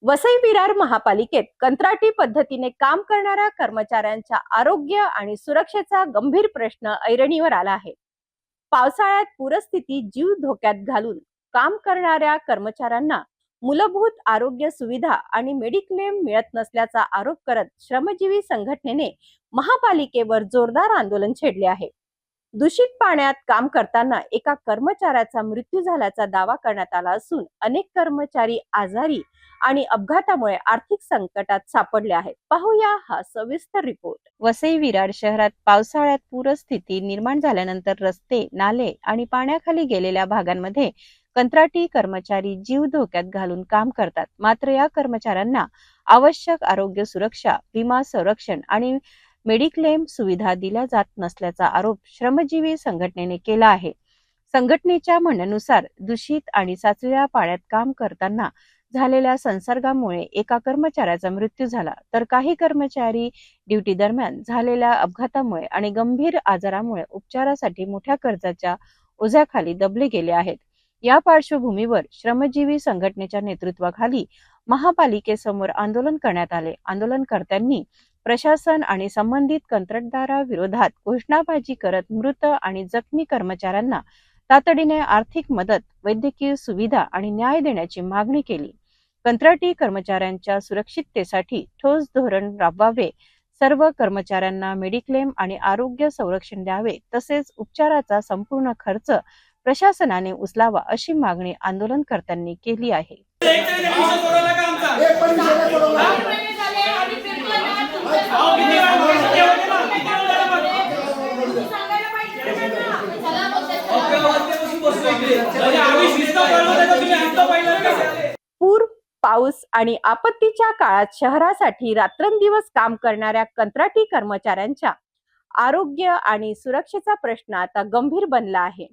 वसई विरार महापालिकेत कंत्राटी पद्धतीने काम करणाऱ्या कर्मचाऱ्यांच्या आरोग्य आणि सुरक्षेचा गंभीर प्रश्न ऐरणीवर आला आहे. पावसाळ्यात पूरस्थिती जीव धोक्यात घालून काम करणाऱ्या कर्मचाऱ्यांना मूलभूत आरोग्य सुविधा आणि मेडिक्लेम मिळत नसल्याचा आरोप करत श्रमजीवी संघटनेने महापालिकेवर जोरदार आंदोलन छेडले आहे. दूषित पाण्यात काम करताना एका कर्मचाऱ्याचा मृत्यू झाल्याचा दावा करण्यात आला असून अनेक कर्मचारी आजारी आणि अपघातामुळे आर्थिक संकटात सापडले आहेत. पाहूया हा सविस्तर रिपोर्ट. वसई विरार शहरात पावसाळ्यात पूरस्थिती निर्माण झाल्यानंतर रस्ते, नाले आणि पाण्याखाली गेलेल्या भागांमध्ये कंत्राटी कर्मचारी जीव धोक्यात घालून काम करतात. मात्र या कर्मचाऱ्यांना आवश्यक आरोग्य सुरक्षा, विमा संरक्षण आणि मेडिक्लेम सुविधा दिल्या जात नसल्याचा आरोप श्रमजीवी संघटनेने केला आहे. संघटनेच्या म्हणण्यानुसार दूषित आणि साचलेल्या पाण्यात काम करताना झालेल्या संसर्गामुळे एका कर्मचाऱ्याचा मृत्यू झाला तर काही कर्मचारी ड्युटी दरम्यान झालेल्या अपघातामुळे आणि गंभीर आजारामुळे उपचारासाठी मोठ्या खर्चाच्या ओझ्याखाली दबले गेले आहेत. या पार्श्वभूमीवर श्रमजीवी संघटनेच्या नेतृत्वाखाली महापालिकेसमोर आंदोलन करण्यात आले. आंदोलनकर्त्यांनी प्रशासन आणि संबंधित कंत्राटदाराविरोधात घोषणाबाजी करत मृत आणि जखमी कर्मचाऱ्यांना तातडीने आर्थिक मदत, वैद्यकीय सुविधा आणि न्याय देण्याची मागणी केली. कंत्राटी कर्मचाऱ्यांच्या सुरक्षिततेसाठी ठोस धोरण राबवावे, सर्व कर्मचाऱ्यांना मेडिक्लेम आणि आरोग्य संरक्षण द्यावे तसेच उपचाराचा संपूर्ण खर्च प्रशासनाने उचलावा अशी मागणी आंदोलनकर्त्यांनी केली आहे. पूर, पाऊस आणि आपत्तीच्या काळात शहरासाठी रात्रंदिवस काम करणाऱ्या कंत्राटी कर्मचाऱ्यांच्या आरोग्य आणि सुरक्षेचा प्रश्न आता गंभीर बनला आहे.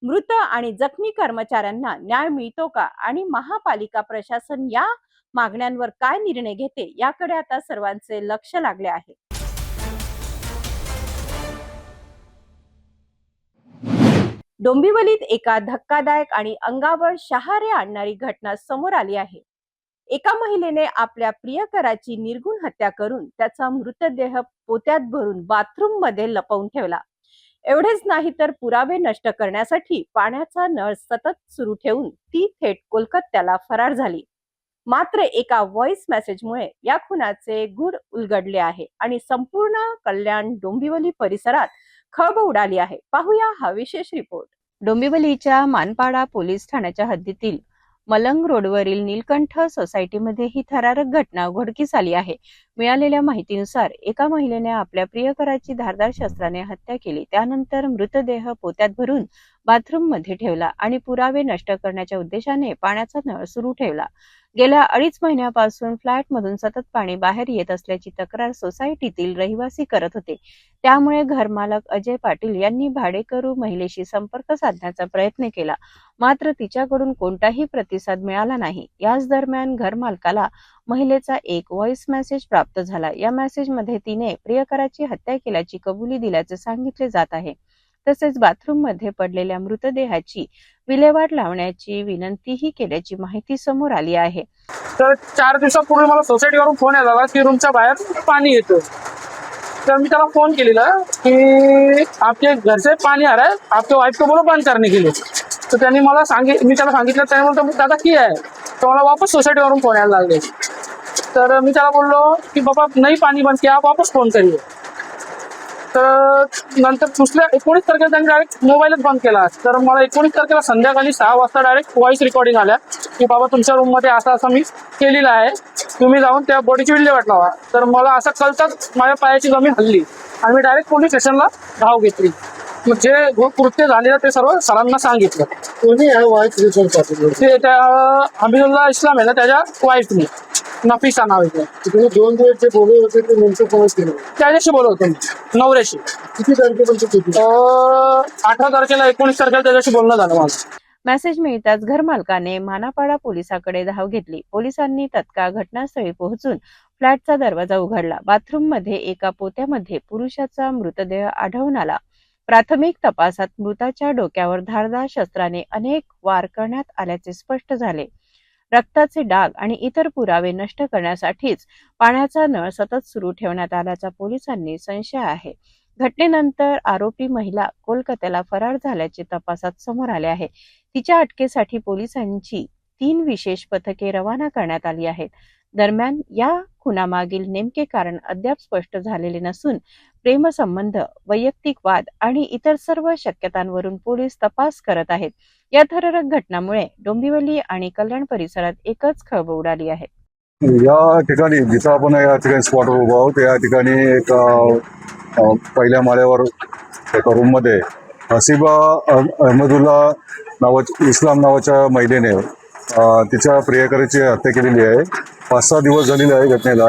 मृत आणि जखमी कर्मचाऱ्यांना न्याय मिळतो का आणि महापालिका प्रशासन या मागण्यांवर काय निर्णय घेते याकडे आता सर्वांचे लक्ष लागले आहे. डोंबिवलीत एका धक्कादायक आणि अंगावर शहारे आणणारी घटना समोर आली आहे. एका महिलेने आपल्या प्रियकराची निर्घृण हत्या करून त्याचा मृतदेह पोत्यात भरून बाथरूम मध्ये लपवून ठेवला. एवढेच नाही तर पुरावे नष्ट करण्यासाठी पाण्याचा नळ सतत सुरू ठेवून ती थेट कोलकात्याला फरार झाली. मात्र एका व्हॉइस मेसेजमुळे या खुनाचे गूढ उलगडले आहे आणि संपूर्ण कल्याण डोंबिवली परिसरात खळबळ उडाली आहे. पाहूया हा विशेष रिपोर्ट. डोंबिवलीच्या मानपाडा पोलीस ठाण्याच्या हद्दीतील मलंग रोडवरील नीलकंठ सोसायटीमध्ये ही थरारक घटना उघडकीस आली आहे. मिळालेल्या माहितीनुसार एका महिलेने आपल्या प्रियकराची धारदार शस्त्राने हत्या केली. त्यानंतर मृतदेह पोत्यात भरून बाथरूम मध्ये ठेवला आणि पुरावे नष्ट करण्याच्या उद्देशाने पाण्याचा नळ सुरू ठेवला. गेल्या 2.5 महिन्यापासून फ्लॅटमधून सतत पाणी बाहेर येत असल्याची तक्रार सोसायटीतील रहिवासी करत होते. त्यामुळे घरमालक अजय पाटील यांनी भाडेकरू महिलेशी संपर्क साधण्याचा प्रयत्न केला, मात्र तिच्याकडून कोणताही प्रतिसाद मिळाला नाही. याच दरम्यान घरमालकाला महिलेचा एक व्हॉइस मेसेज प्राप्त झाला. या मेसेजमध्ये तिने प्रियकराची हत्या केल्याची कबुली दिल्याचे सांगितले जात आहे. तसेच बाथरूम मध्ये पडलेल्या मृतदेहाची विल्हेवाट लावण्याची विनंतीही केल्याची माहिती समोर आली आहे. तर 4 दिवसापूर्वी मला सोसायटीवरून फोन आला की रूमच्या बाहेर पाणी येतं. तर मी त्याला फोन केलेला की आपके घर से पानी आ रहा है, आपके वाइफ को बोलो बंद करने के लिए. तर त्यांनी मला मी त्याला सांगितलं. त्याने बोलतो दादा की आहे. तर मला वापस सोसायटीवरून फोन यायला लागले. तर मी त्याला बोललो की बाबा नाही पाणी बंद किया, आप वापस फोन करिए. तर नंतर दुसऱ्या 19 तारखेला त्यांनी डायरेक्ट मोबाईलच बंद केला. तर मला 19 तारखेला संध्याकाळी 6 वाजता डायरेक्ट व्हॉइस रेकॉर्डिंग आल्या की बाबा तुमच्या रूममध्ये असं मी केलेलं आहे, तुम्ही जाऊन त्या बॉडीची विल्हेवाट लावा. तर मला असं कळताच माझ्या पायाची जमीन हल्ली आणि मी डायरेक्ट पोलीस स्टेशनला धाव घेतली. मग जे कृत्य झालेलं ते सर्व सरांना सांगितलं. कोणी व्हॉइस रेकॉर्ड पाठवलं? ते त्या हमीदुल्ला इस्लाम आहे ना, त्याच्या वाईफने नफिसा नाव आहे. तुम्ही 2 दिवस जे बोलले होते ते नेमकं कोणाच केलं? त्याच्याशी बोलवतो मी नवऱ्याशी. किती तारखेपर्यंत होती? 18 तारखेला 19 तारखेला त्याच्याशी बोलणं झालं माझं. मेसेज मिळताच घरमालकाने मानापाडा पोलिसाकडे धाव घेतली. पोलिसांनी तत्काळ घटनास्थळी पोहोचून फ्लॅटचा दरवाजा उघडला. बाथरूममध्ये एका पोत्यामध्ये पुरुषाचा मृतदेह आढळून आला. प्राथमिक तपासात मृताच्या डोक्यावर धारदार शस्त्राने अनेक वार करण्यात आल्याचे स्पष्ट झाले. रक्ताचे डाग आणि इतर पुरावे नष्ट करण्यासाठीच पाण्याचा नळ सतत सुरू ठेवण्यात आल्याचा पोलिसांनी संशय आहे. घटनेनंतर आरोपी महिला कोलकात्याला फरार झाल्याचे तपासात समोर आले आहे. तिच्या अटकेसाठी पोलिसांची 3 विशेष पथके रवाना करण्यात आली आहेत. दरम्यान या खुनामागील नेमके कारण अद्याप स्पष्ट झालेले नसून प्रेमसंबंध, वैयक्तिक वाद आणि इतर सर्व शक्यतांवरून पोलीस तपास करत आहेत. या थरारक घटनामुळे डोंबिवली आणि कल्याण परिसरात एकच खळबळ उडाली आहे. या ठिकाणी जिथं आपण या ठिकाणी स्पॉटवर उभा आहोत, या ठिकाणी एक पहिल्या माळ्यावर एका रूममध्ये हसीबा अहमदुल्ला इस्लाम नावाच्या महिलेने तिच्या प्रियकराची हत्या केलेली आहे. 5-6 दिवस झालेले आहे घटनेला.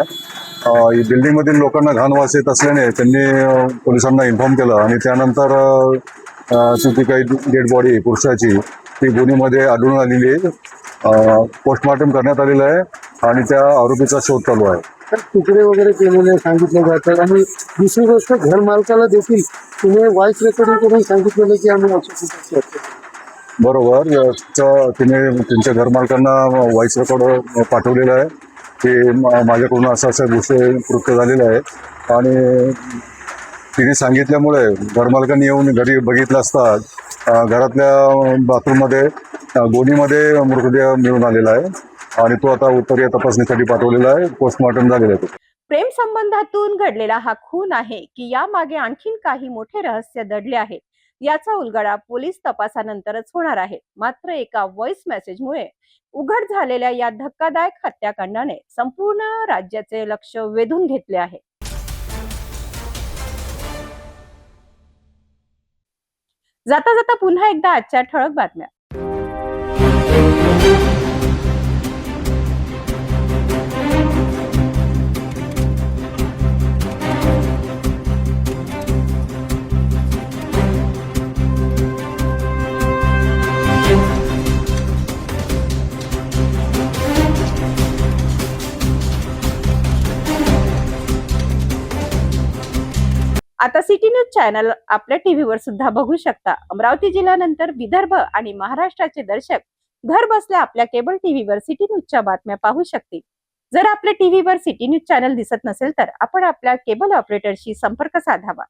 बिल्डिंगमधील लोकांना घाण वास येत असल्याने त्यांनी पोलिसांना इन्फॉर्म केलं आणि त्यानंतर ती काही डेड बॉडी पुरुषाची ती गुन्ह्यामध्ये आढळून आलेली आहे. पोस्टमॉर्टम करण्यात आलेलं आहे आणि त्या आरोपीचा शोध चालू आहे. तुकडे वगैरे केलेले सांगितले जातात आणि दुसरी गोष्ट घर मालकाला देखील तुम्ही व्हॉइस रेकॉर्डिंग करून सांगितलेलं की आम्ही असं बरोबर. तिने त्यांच्या घरमालकांना व्हॉइस रेकॉर्ड पाठवलेला आहे की माझ्याकडून असं गोष्ट कृत्य झालेलं आहे आणि तिने सांगितल्यामुळे घरमालकांनी येऊन घरी बघितलं असता घरातल्या बाथरूममध्ये गोणीमध्ये मृतदेह मिळून आलेला आहे आणि तो आता उत्तरीय तपासणीसाठी पाठवलेला आहे. पोस्टमॉर्टम झालेलं आहे. प्रेम संबंधातून घडलेला हा खून आहे की यामागे आणखीन काही मोठे रहस्य दडले आहे याचा उलगडा पोलीस तपासानंतरच होणार आहे. मात्र एका व्हॉइस मेसेजमुळे उघड झालेल्या या धक्कादायक हत्याकांडाने संपूर्ण राज्याचे लक्ष वेधून घेतले आहे. जाता जाता पुन्हा एकदा आजच्या ठळक बातम्या. आता सिटी न्यूज चॅनल आपल्या टीव्हीवर सुद्धा बघू शकता. अमरावती जिल्ह्यानंतर विदर्भ आणि महाराष्ट्राचे दर्शक घर बसल्या आपल्या केबल टीव्हीवर सिटी न्यूजच्या बातम्या पाहू शकतील. जर आपल्या टीव्हीवर सिटी न्यूज चॅनल दिसत नसेल तर आपण आपल्या केबल ऑपरेटरशी संपर्क साधावा.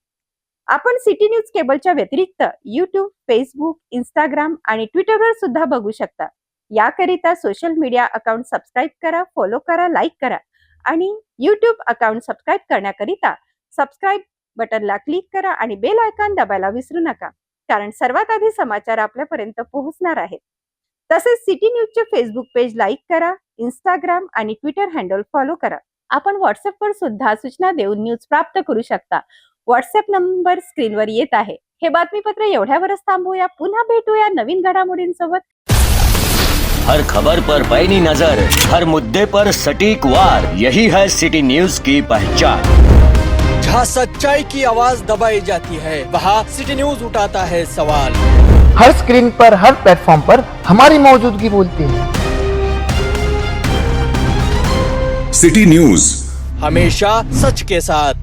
आपण सिटी न्यूज केबलच्या व्यतिरिक्त YouTube, फेसबुक, इंस्टाग्राम आणि ट्विटरवर सुद्धा बघू शकता. याकरिता सोशल मीडिया अकाउंट सबस्क्राईब करा, फॉलो करा, लाईक करा आणि YouTube अकाउंट सबस्क्राईब करण्याकरिता सबस्क्राईब बटनला क्लिक करा आणि बेल आयकॉन दाबायला विसरू नका, कारण सर्वात आधी समाचार आपल्यापर्यंत पोहोचणार आहेत. तसेच सिटी न्यूजचे फेसबुक पेज लाईक करा, इंस्टाग्राम आणि ट्विटर हँडल फॉलो करा. आपण व्हॉट्सअपवर सुद्धा सूचना देऊन न्यूज प्राप्त करू शकता. व्हॉट्सअप नंबर स्क्रीनवर येत आहे. हे बातमीपत्र एवढ्यावरच थांबूया. पुन्हा भेटूया नवीन घडामोडींसोबत. हर खबर पर पैनी नजर, हर मुद्दे पर सटीक वार, यही है सिटी न्यूज की पहचान. जहाँ सच्चाई की आवाज दबाई जाती है वहाँ सिटी न्यूज उठाता है सवाल. हर स्क्रीन पर, हर प्लेटफॉर्म पर हमारी मौजूदगी बोलती है. सिटी न्यूज हमेशा सच के साथ.